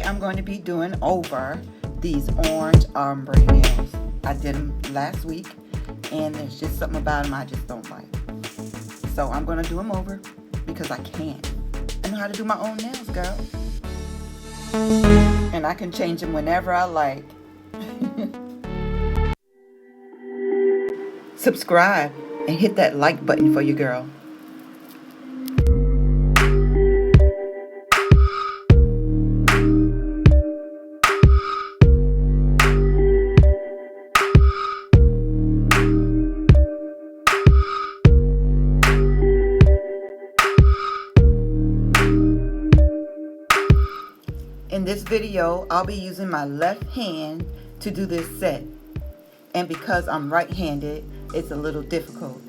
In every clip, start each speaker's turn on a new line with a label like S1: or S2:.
S1: Today I'm going to be doing over these orange ombre nails. I did them last week and there's just something about them I just don't like. So I'm going to do them over because I can. I know how to do my own nails, girl. And I can change them whenever I like. Subscribe and hit that like button for your girl. In this video, I'll be using my left hand to do this set. And because I'm right-handed, it's a little difficult.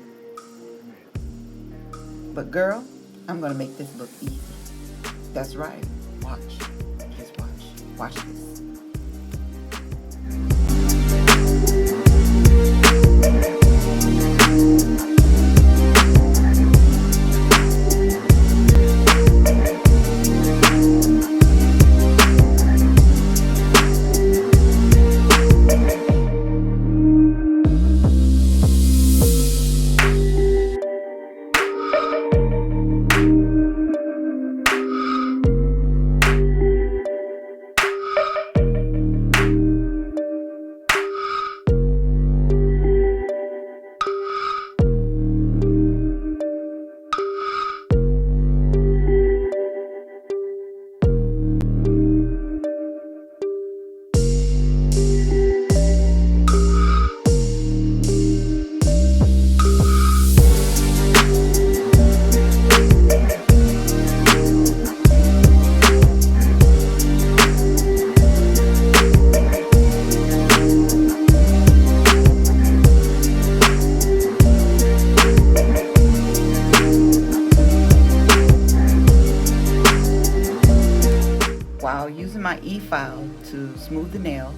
S1: But girl, I'm gonna make this look easy. That's right, watch, just watch this. While using my e-file to smooth the nail,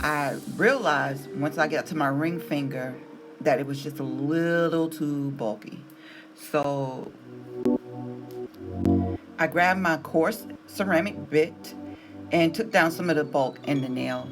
S1: I realized once I got to my ring finger that it was just a little too bulky. So I grabbed my coarse ceramic bit and took down some of the bulk in the nail.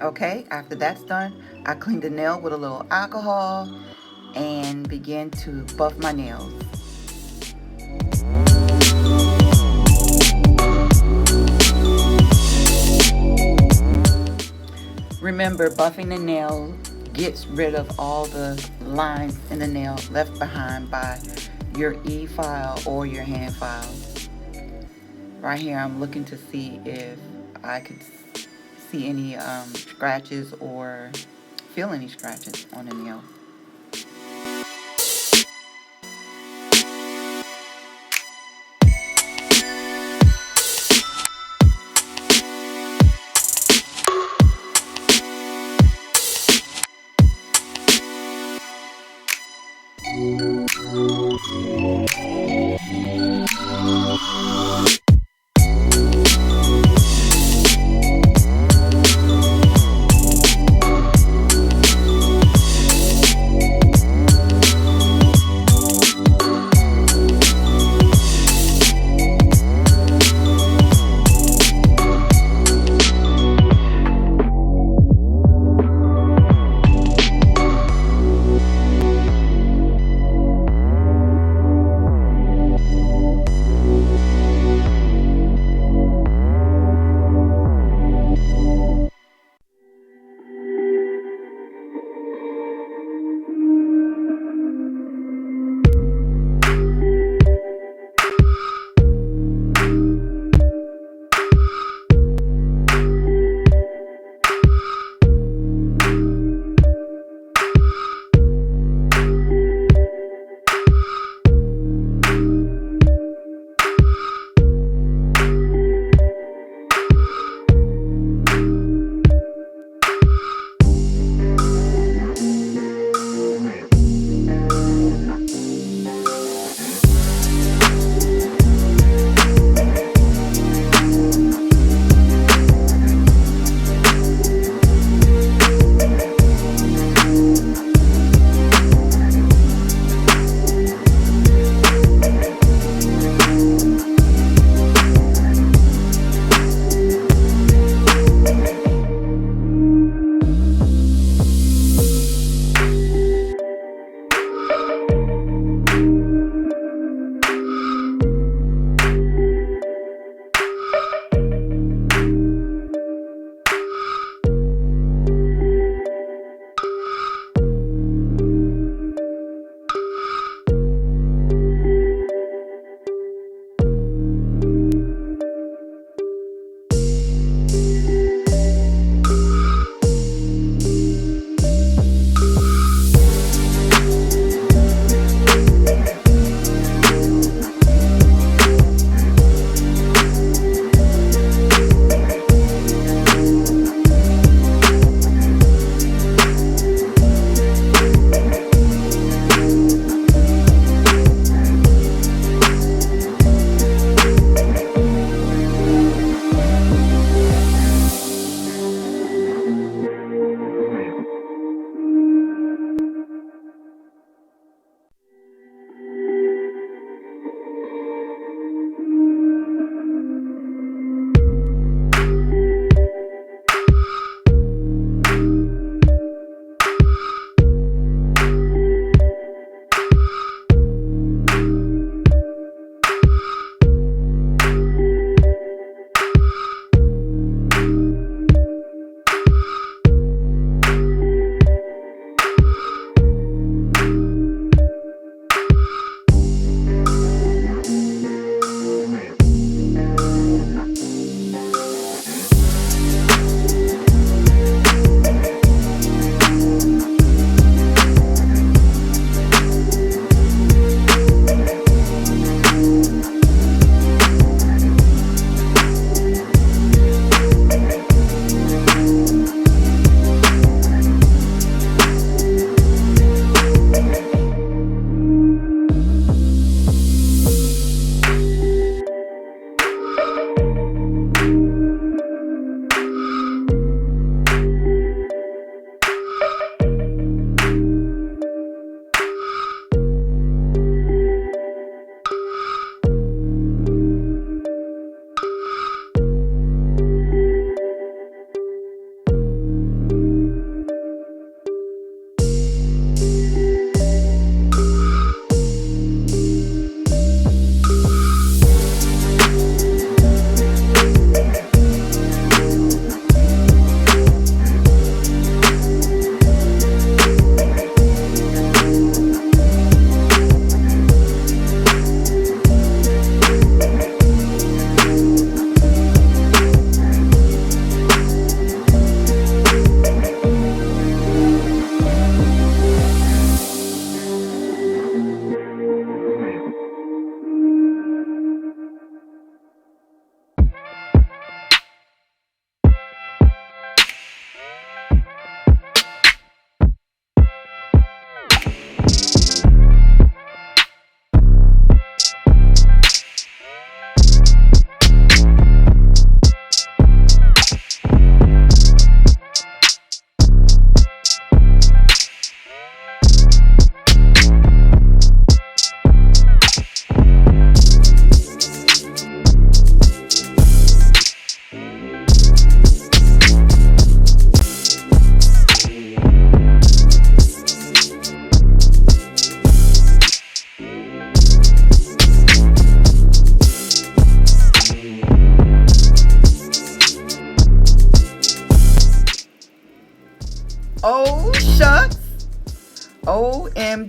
S1: Okay, after that's done, I cleaned the nail with a little alcohol and began to buff my nails. Remember, buffing the nail gets rid of all the lines in the nail left behind by your e-file or your hand file. Right here, I'm looking to see if I could see any scratches or feel any scratches on the nail.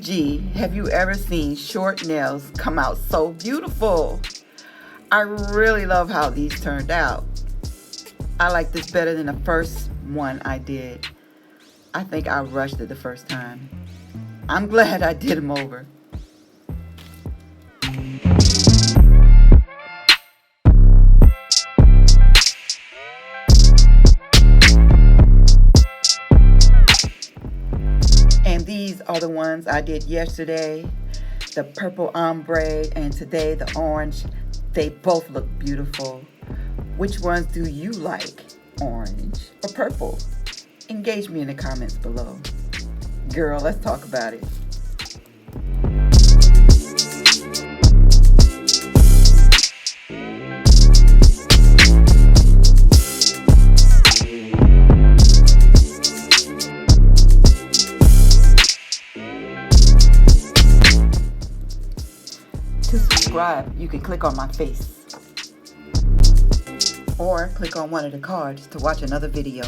S1: OMG, have you ever seen short nails come out so beautiful? I really love how these turned out. I like this better than the first one I did. I think I rushed it the first time. I'm glad I did them over. And these are the ones I did yesterday. The purple ombre and today the orange. They both look beautiful. Which ones do you like? Orange or purple? Engage me in the comments below. Girl, let's talk about it. To subscribe, you can click on my face or click on one of the cards to watch another video.